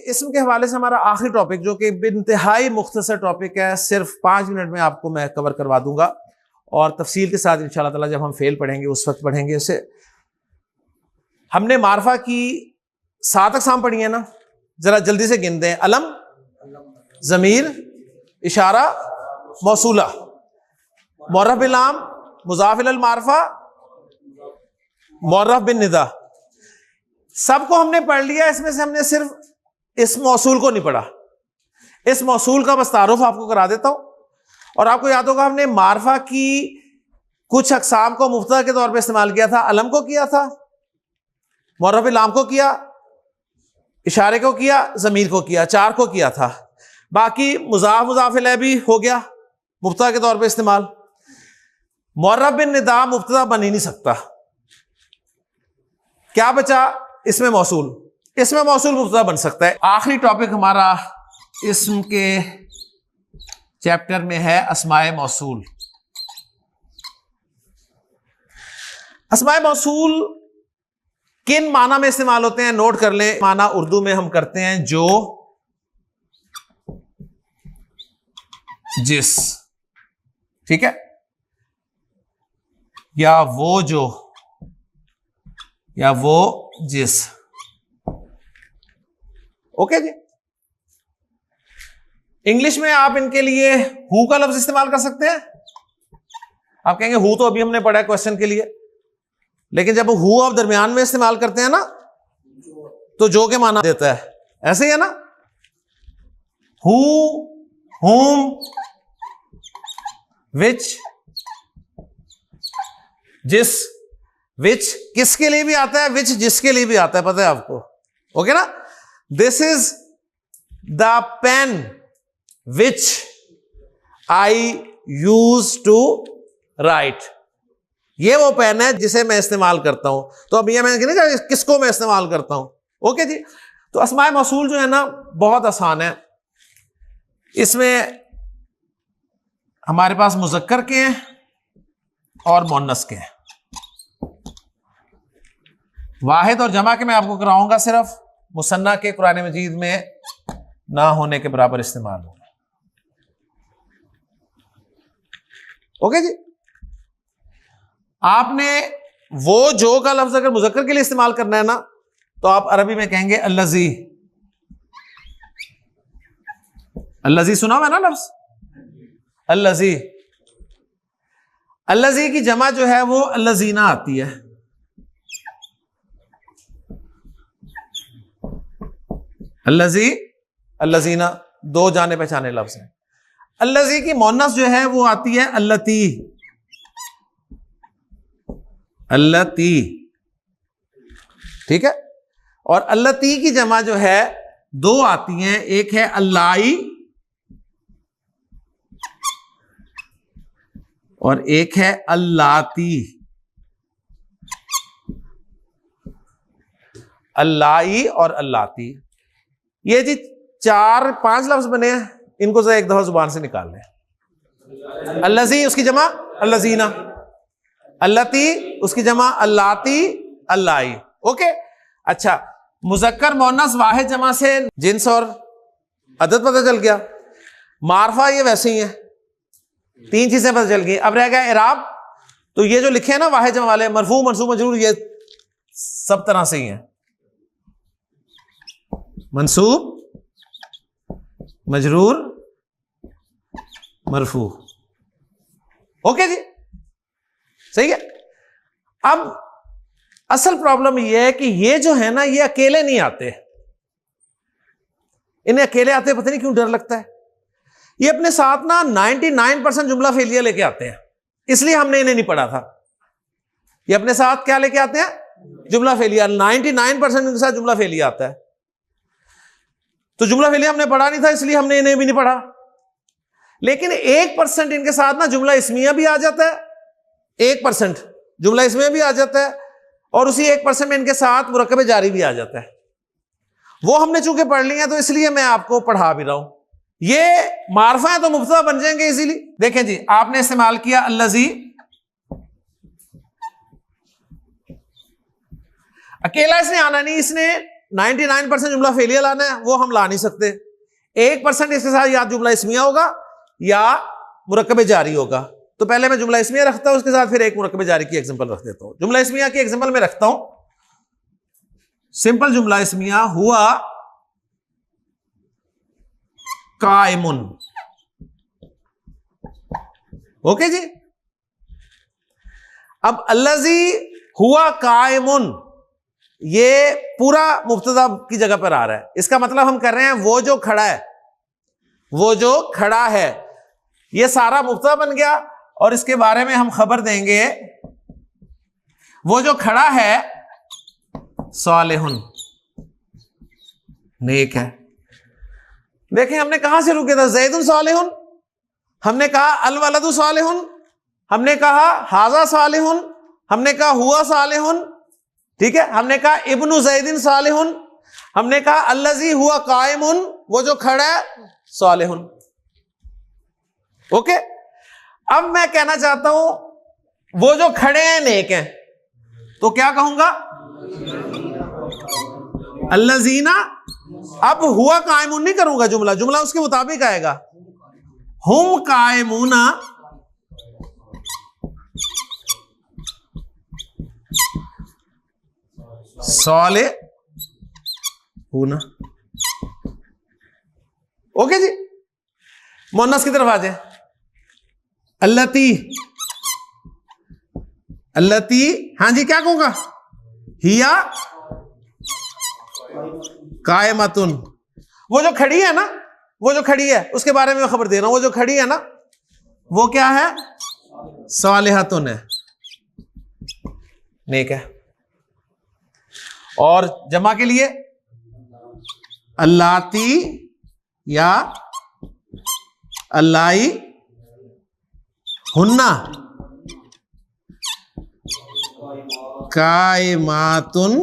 इसम के हवाले से हमारा आखिरी टॉपिक, जो कि इंतहाई मुख्तसर टॉपिक है, सिर्फ 5 मिनट में आपको मैं कवर करवा दूंगा और तफसील के साथ इंशाअल्लाह ताला जब हम फेल पढ़ेंगे उस वक्त पढ़ेंगे इसे। हमने मारफा की 7 अक़साम पढ़ी है ना, जरा जल्दी से गिन दें। अलम, ज़मीर, इशारा, मौसूला, मुअर्रफ बिल आम, मुज़ाफ इलल मारफा, मुअर्रफ बिन निदा, सबको हमने पढ़ लिया। इसमें से हमने सिर्फ इस मौसूल को नहीं पढ़ा। इस मौसूल का बस तारुफ आपको करा देता हूं। और आपको याद होगा हमने मारफा की कुछ अक़साम को मुफ्तदा के तौर पे इस्तेमाल किया था। अलम को किया था, मुअर्रफ बिल आम को किया, इशारे को किया, ज़मीर को किया, 4 को किया था। बाकी मुज़ाफ, मुज़ाफ इलैह भी हो गया मुफ्तदा के तौर पे इस्तेमाल। मुअर्रफ बिन निदा मुफ्तदा बन ही नहीं सकता। क्या बचा इसमें? मौसूल। इसमें मौसूल मुफ्तदा बन सकता है। आखिरी टॉपिक हमारा इस्म के चैप्टर में है अस्माए मौसूल। अस्माए मौसूल किन माना में इस्तेमाल होते हैं नोट कर लें। माना उर्दू में हम करते हैं जो, जिस, ठीक है, या वो जो, या वो जिस। ओके जी। इंग्लिश में आप इनके लिए हु का लफ्ज इस्तेमाल कर सकते हैं। आप कहेंगे हु तो अभी हमने पढ़ा है क्वेश्चन के लिए, लेकिन जब हु आप दरमियान में इस्तेमाल करते हैं ना तो जो के माना देता है। ऐसे ही है ना, हु, हुम, विच, जिस। विच किसके लिए भी आता है, विच जिसके लिए भी आता है, पता है आपको। ओके ना। This is the pen which I use to write. ये वो पेन है जिसे मैं इस्तेमाल करता हूं। तो अब ये मैंने नहीं कहा किसको मैं इस्तेमाल करता हूं। ओके जी। तो अस्माए मौसूल जो है ना बहुत आसान है। इसमें हमारे पास मुज़क्कर के हैं और मुअन्नस के हैं। वाहिद और जमा के मैं आपको कराऊंगा सिर्फ, मुसन्ना के कुरान मजीद में ना होने के बराबर इस्तेमाल होगा। ओके जी। आपने वो जो का लफ्ज अगर मुज़क्कर के लिए इस्तेमाल करना है ना तो आप अरबी में कहेंगे अल्लज़ी। अल्लज़ी सुना हुआ है ना लफ्ज, अल्लज़ी। अल्लज़ी की जमा जो है वो अल्लज़ीना आती है। अल्लज़ी, अल्लज़ीना दो जाने पहचाने लफ्ज हैं। अल्लज़ी की मुअन्नस जो है वो आती है अल्लती। अल्लती, ठीक है। और अल्लती की जमा जो है 2 आती हैं, एक है अल्लाई और एक है अल्लाती। अल्लाई और अल्लाती, ये जी 4-5 लफ्ज बने हैं। इनको जरा एक दफा जुबान से निकाल लें। अल्लज़ी उसकी जमा अल्लज़ीना, अल्लती उसकी जमा अल्लाती, अल्लाई। ओके। अच्छा, मुज़क्कर मुअन्नस वाहिद जमा से जिन्स और अदद पता चल गया। मारफा ये वैसे ही है, 3 चीजें पता चल गई। अब रह गया इराब। तो ये जो लिखे हैं ना वाहिद जमा वाले, मरफू, मनसूब, मजरूर, ये सब तरह से ही है। मंसूब, मजरूर, मरफू। ओके जी, सही है। अब असल प्रॉब्लम यह है कि ये जो है ना ये अकेले नहीं आते। इन्हें अकेले आते पता नहीं क्यों डर लगता है। ये अपने साथ ना 99% जुमला फेलियर लेके आते हैं, इसलिए हमने इन्हें नहीं पढ़ा था। ये अपने साथ क्या लेके आते हैं? जुमला फेलियर। 99% इनके साथ जुमला फेलियर आता है। तो जुमला फेलियर हमने पढ़ा नहीं था, इसलिए हमने इन्हें भी नहीं पढ़ा। लेकिन 1% इनके साथ ना जुमला इस्मिया भी आ जाता है। 1% जुमला इस्मिया भी आ जाता है और उसी 1% में इनके साथ मुरक्कब जारी भी आ जाता है। वो हमने चूंकि पढ़ लिया तो इसलिए मैं आपको पढ़ा भी रहा हूं। ये मारफा है तो मुब्तदा बन जाएंगे इजीली। देखें जी, आपने इस्तेमाल किया अल्लज़ी, अकेला इसने आना नहीं, इसने 99% जुमला फेलियर लाना है, वो हम ला नहीं सकते। 1% इसके साथ या जुमला इस्मिया होगा या मुरक्कबे जारी होगा। तो पहले मैं जुमला इस्मिया रखता हूं, उसके साथ फिर एक मुरक्कबे जारी की एग्जांपल रख देता हूं। जुमला इस्मिया की एग्जांपल में रखता हूं, सिंपल जुमला इस्मिया, हुआ कायमुन। ओके जी। अब अल्लज़ी हुआ कायमुन, ये पूरा मुब्तदा की जगह पर आ रहा है। इसका मतलब हम कर रहे हैं वो जो खड़ा है, वो जो खड़ा है, ये सारा मुब्तदा बन गया और इसके बारे में हम खबर देंगे वो जो खड़ा है सालिहुन, नेक है। देखें हमने कहां से रुके था, ज़ैदुन सालिहुन, हमने कहा अल वलदु सालिहुन, हमने कहा हाजा सालिहुन, हमने कहा हुआ सालिहुन, ठीक है, हमने कहा इब्नु ज़ैदिन सालिहुन, हमने कहा अल्लज़ी हुआ कायमुन, वो जो खड़ा है सालिहुन। ओके। अब मैं कहना चाहता हूं वो जो खड़े हैं नेक हैं, तो क्या कहूंगा, अल्लज़ीना। अब हुआ कायमुन नहीं करूंगा, जुमला जुमला उसके मुताबिक आएगा, हुम कायमुना सालिहुना। ओके जी। मुन्नस की तरफ आ जाए, अल्लती, अल्लती, हां जी क्या कहूंगा, हिया कायमतुन, वो जो खड़ी है ना, वो जो खड़ी है उसके बारे में खबर दे रहा हूं, वो जो खड़ी है ना वो क्या है, सालिहतुन है, नेक है। और जमा के लिए अल्लाती या अल्लाई हुन्ना कायमातुन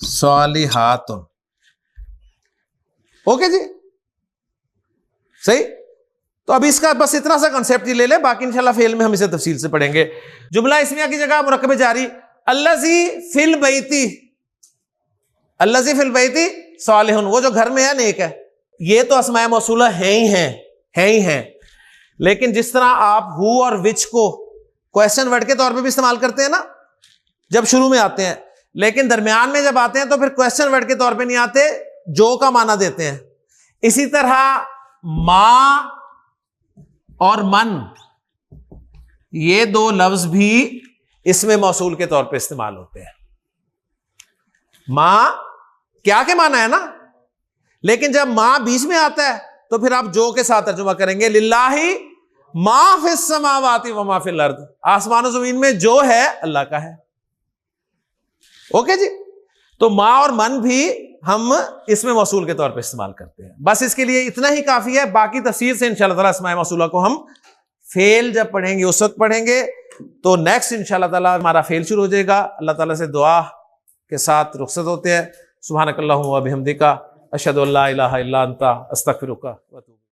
सालिहातुन। ओके जी, सही। तो अब इसका बस इतना सा कंसेप्ट ही ले ले, बाकी इंशाल्लाह फेल में हम इसे तफसील से पढ़ेंगे। जुमला इस्मिया की जगह मुरक्कबे जारी, अल्लज़ी फिल बैती, अल्लज़ी फिल बैती सालिहुन, वो जो घर में है नेक है। ये तो अस्माए मौसूला है ही हैं, लेकिन जिस तरह आप हु और विच को क्वेश्चन वर्ड के तौर पे भी इस्तेमाल करते हैं ना जब शुरू में आते हैं, लेकिन दरमियान में जब आते हैं तो फिर क्वेश्चन वर्ड के तौर पे नहीं आते, जो का माना देते हैं। इसी तरह मां और मन, ये दो लफ्ज भी इसमें मौसूल के तौर पे इस्तेमाल होते हैं। मां क्या के माना है ना, लेकिन जब मां बीच में आता है तो फिर आप जो के साथ तर्जुमा करेंगे, लिल्लाही मा फिस समावाति व मा फिल अर्द, आसमान और जमीन में जो है अल्लाह का है। ओके जी। तो मां और मन भी हम इसमें मौसूल के तौर पे इस्तेमाल करते हैं। बस इसके लिए इतना ही काफी है, बाकी तफसीर से इंशाअल्लाह ताला अस्माए मौसूला को हम फेल जब पढ़ेंगे उस वक्त पढ़ेंगे। तो नेक्स्ट इंशाअल्लाह ताला हमारा फेल शुरू हो जाएगा। अल्लाह ताला से दुआ के साथ रुखसत होते हैं। सुब्हानकल्लाहुम्मा व बिहम्दिका अशहदु अल्ला इलाहा इल्ला अंता अस्तगफिरुका व अतूबु।